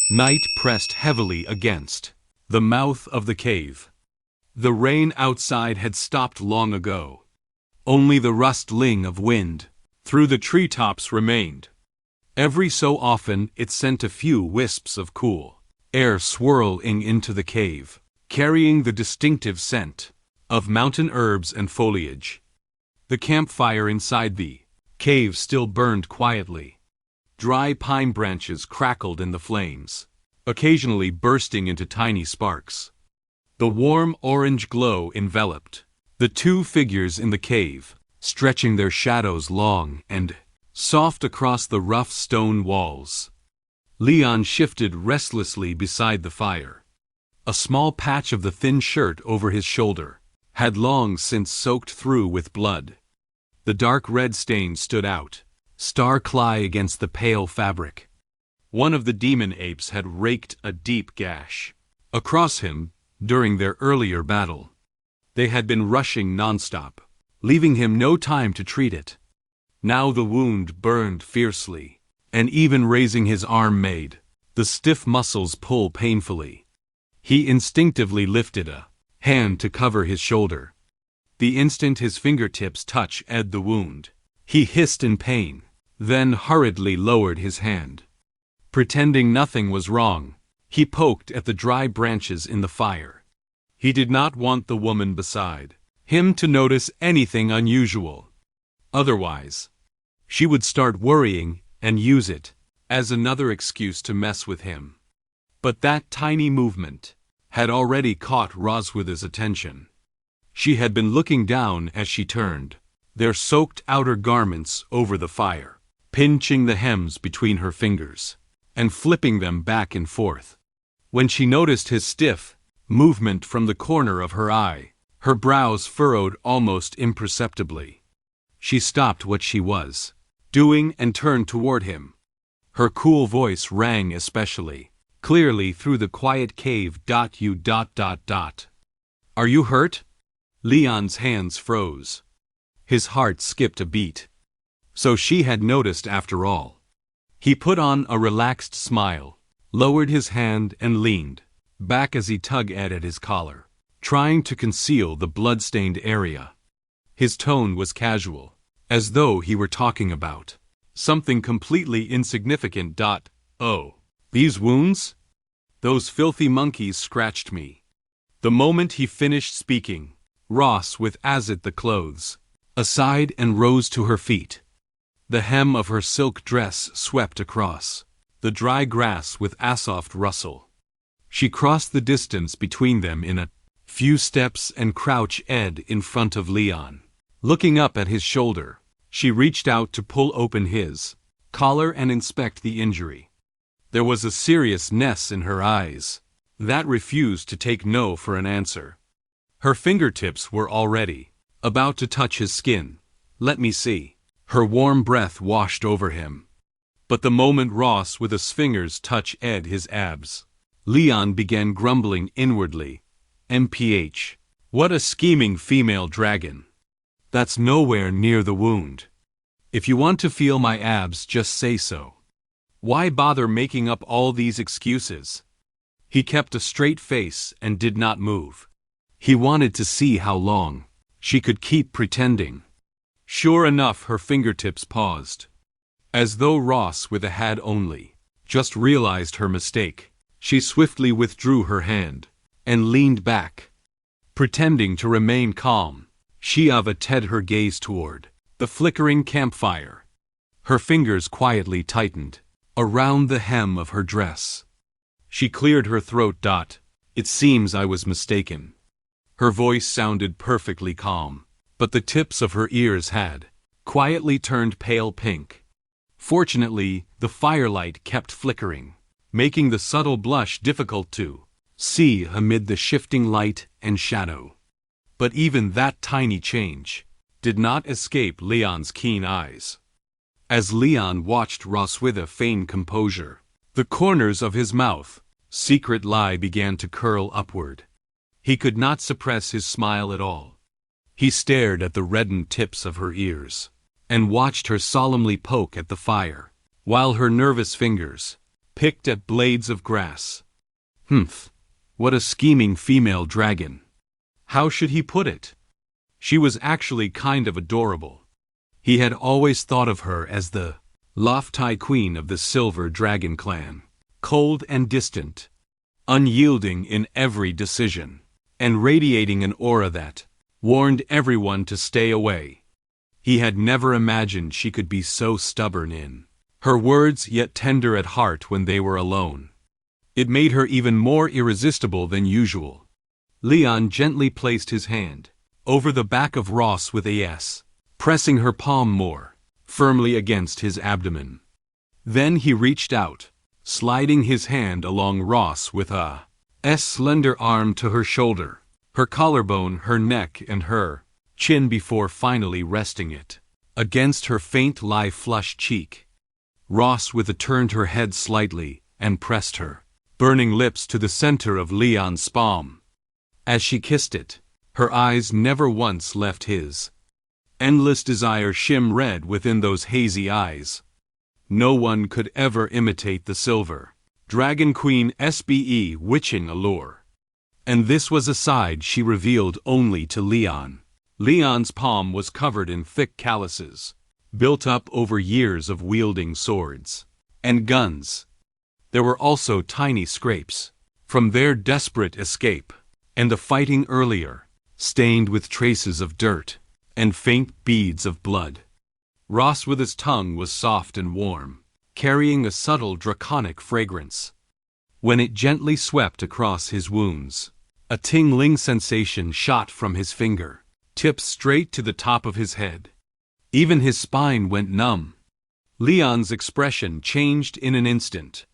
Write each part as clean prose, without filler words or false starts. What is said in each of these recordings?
Night pressed heavily against the mouth of the cave. The rain outside had stopped long ago. Only the rustling of wind through the treetops remained. Every so often it sent a few wisps of cool air swirling into the cave, carrying the distinctive scent of mountain herbs and foliage. The campfire inside the cave still burned quietly. Dry pine branches crackled in the flames, occasionally bursting into tiny sparks. The warm orange glow enveloped the two figures in the cave, stretching their shadows long and soft across the rough stone walls. Leon shifted restlessly beside the fire. A small patch of the thin shirt over his shoulder had long since soaked through with blood. The dark red stain stood out, star-clay against the pale fabric. One of the demon apes had raked a deep gash across him during their earlier battle. They had been rushing nonstop, leaving him no time to treat it. Now the wound burned fiercely, and even raising his arm made the stiff muscles pull painfully. He instinctively lifted a hand to cover his shoulder. The instant his fingertips touched the wound, he hissed in pain, then hurriedly lowered his hand. Pretending nothing was wrong, he poked at the dry branches in the fire. He did not want the woman beside him to notice anything unusual. Otherwise, she would start worrying and use it as another excuse to mess with him. But that tiny movement had already caught Roswitha's attention. She had been looking down as she turned, their soaked outer garments over the fire, pinching the hems between her fingers, and flipping them back and forth. When she noticed his stiff movement from the corner of her eye, her brows furrowed almost imperceptibly. She stopped what she was doing and turned toward him. Her cool voice rang especially clearly through the quiet cave. "You. Are you hurt?" Leon's hands froze. His heart skipped a beat. So she had noticed after all. He put on a relaxed smile, lowered his hand and leaned back as he tugged at his collar, trying to conceal the blood-stained area. His tone was casual, as though he were talking about something completely insignificant. "Oh, these wounds? Those filthy monkeys scratched me." The moment he finished speaking, Ross with Azit the clothes aside and rose to her feet. The hem of her silk dress swept across the dry grass with a soft rustle. She crossed the distance between them in a few steps and crouched in front of Leon. Looking up at his shoulder, she reached out to pull open his collar and inspect the injury. There was a seriousness in her eyes that refused to take no for an answer. Her fingertips were already about to touch his skin. "Let me see." Her warm breath washed over him. But the moment Ross with his fingers touched his abs, Leon began grumbling inwardly. "MPH. What a scheming female dragon. That's nowhere near the wound. If you want to feel my abs, just say so. Why bother making up all these excuses?" He kept a straight face and did not move. He wanted to see how long she could keep pretending. Sure enough, her fingertips paused. As though Ross with a had only just realized her mistake, she swiftly withdrew her hand and leaned back. Pretending to remain calm, she averted her gaze toward the flickering campfire. Her fingers quietly tightened around the hem of her dress. She cleared her throat. "It seems I was mistaken." Her voice sounded perfectly calm, but the tips of her ears had quietly turned pale pink. Fortunately, the firelight kept flickering, making the subtle blush difficult to see amid the shifting light and shadow. But even that tiny change did not escape Leon's keen eyes. As Leon watched Ross with a feigned composure, the corners of his mouth secret lie began to curl upward. He could not suppress his smile at all. He stared at the reddened tips of her ears, and watched her solemnly poke at the fire, while her nervous fingers picked at blades of grass. Humph! What a scheming female dragon! How should he put it? She was actually kind of adorable. He had always thought of her as the lofty queen of the Silver Dragon clan, cold and distant, unyielding in every decision, and radiating an aura that warned everyone to stay away. He had never imagined she could be so stubborn in her words yet tender at heart when they were alone. It made her even more irresistible than usual. Leon gently placed his hand over the back of Ross with a yes, pressing her palm more firmly against his abdomen. Then he reached out, sliding his hand along Ross with a slender arm to her shoulder, her collarbone, her neck, and her chin before finally resting it against her faint flushed cheek. Ross turned her head slightly and pressed her burning lips to the center of Leon's palm. As she kissed it, her eyes never once left his. Endless desire shimmered red within those hazy eyes. No one could ever imitate the Silver Dragon Queen's witching allure. And this was a side she revealed only to Leon. Leon's palm was covered in thick calluses, built up over years of wielding swords and guns. There were also tiny scrapes from their desperate escape and the fighting earlier, stained with traces of dirt and faint beads of blood. Ross with his tongue was soft and warm, carrying a subtle draconic fragrance. When it gently swept across his wounds, a tingling sensation shot from his finger tips straight to the top of his head. Even his spine went numb. Leon's expression changed in an instant.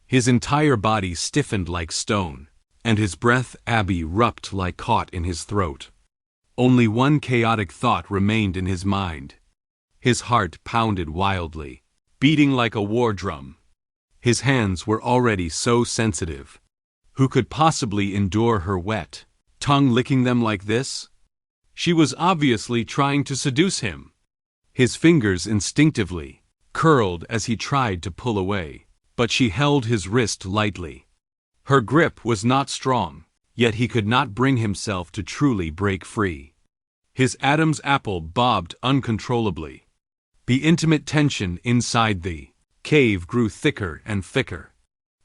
His entire body stiffened like stone, and his breath erupted like caught in his throat. Only one chaotic thought remained in his mind. His heart pounded wildly, beating like a war drum. His hands were already so sensitive. Who could possibly endure her wet tongue licking them like this? She was obviously trying to seduce him. His fingers instinctively curled as he tried to pull away, but she held his wrist lightly. Her grip was not strong, yet he could not bring himself to truly break free. His Adam's apple bobbed uncontrollably. The intimate tension inside the cave grew thicker and thicker.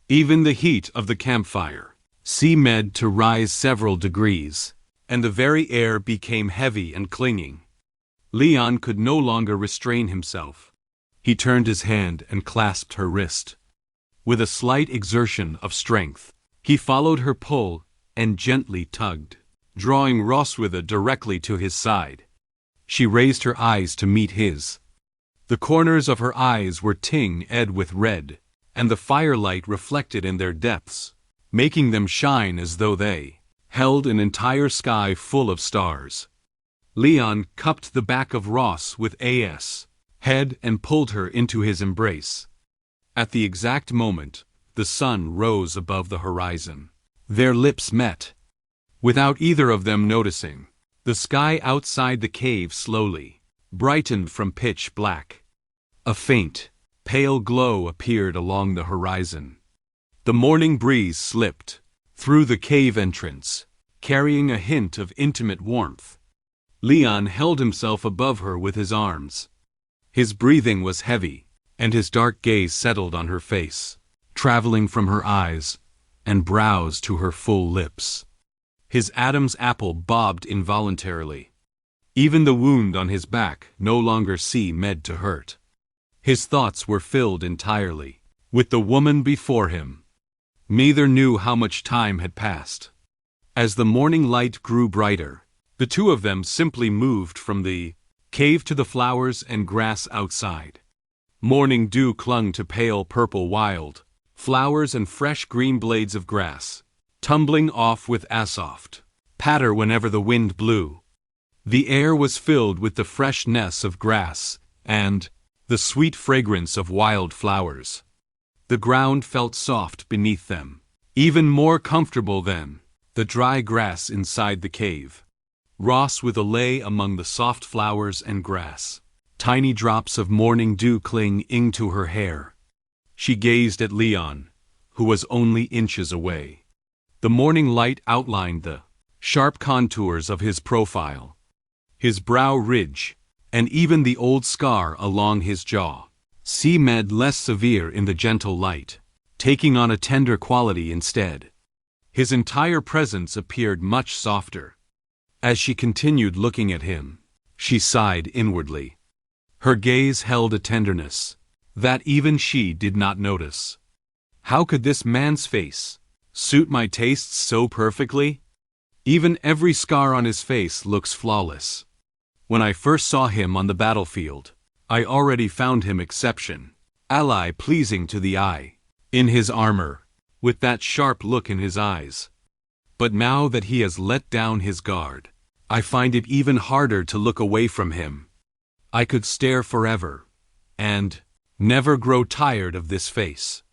Even the heat of the campfire seemed to rise several degrees, and the very air became heavy and clinging. Leon could no longer restrain himself. He turned his hand and clasped her wrist. With a slight exertion of strength, he followed her pull and gently tugged, drawing Roswitha directly to his side. She raised her eyes to meet his. The corners of her eyes were tinged with red, and the firelight reflected in their depths, making them shine as though they held an entire sky full of stars. Leon cupped the back of Ross with a head and pulled her into his embrace. At the exact moment, the sun rose above the horizon. Their lips met. Without either of them noticing, the sky outside the cave slowly brightened from pitch black. A faint, pale glow appeared along the horizon. The morning breeze slipped through the cave entrance, carrying a hint of intimate warmth. Leon held himself above her with his arms. His breathing was heavy, and his dark gaze settled on her face, traveling from her eyes and brows to her full lips. His Adam's apple bobbed involuntarily. Even the wound on his back no longer seemed to hurt. His thoughts were filled entirely with the woman before him. Neither knew how much time had passed. As the morning light grew brighter, the two of them simply moved from the cave to the flowers and grass outside. Morning dew clung to pale purple wild flowers and fresh green blades of grass, tumbling off with a soft patter whenever the wind blew. The air was filled with the freshness of grass and the sweet fragrance of wild flowers. The ground felt soft beneath them, even more comfortable than the dry grass inside the cave. Roswitha lay among the soft flowers and grass, tiny drops of morning dew clinging to her hair. She gazed at Leon, who was only inches away. The morning light outlined the sharp contours of his profile, his brow ridge, and even the old scar along his jaw seemed less severe in the gentle light, taking on a tender quality instead. His entire presence appeared much softer. As she continued looking at him, she sighed inwardly. Her gaze held a tenderness that even she did not notice. How could this man's face suit my tastes so perfectly? Even every scar on his face looks flawless. When I first saw him on the battlefield, I already found him exception, ally pleasing to the eye, in his armor, with that sharp look in his eyes. But now that he has let down his guard, I find it even harder to look away from him. I could stare forever, and never grow tired of this face.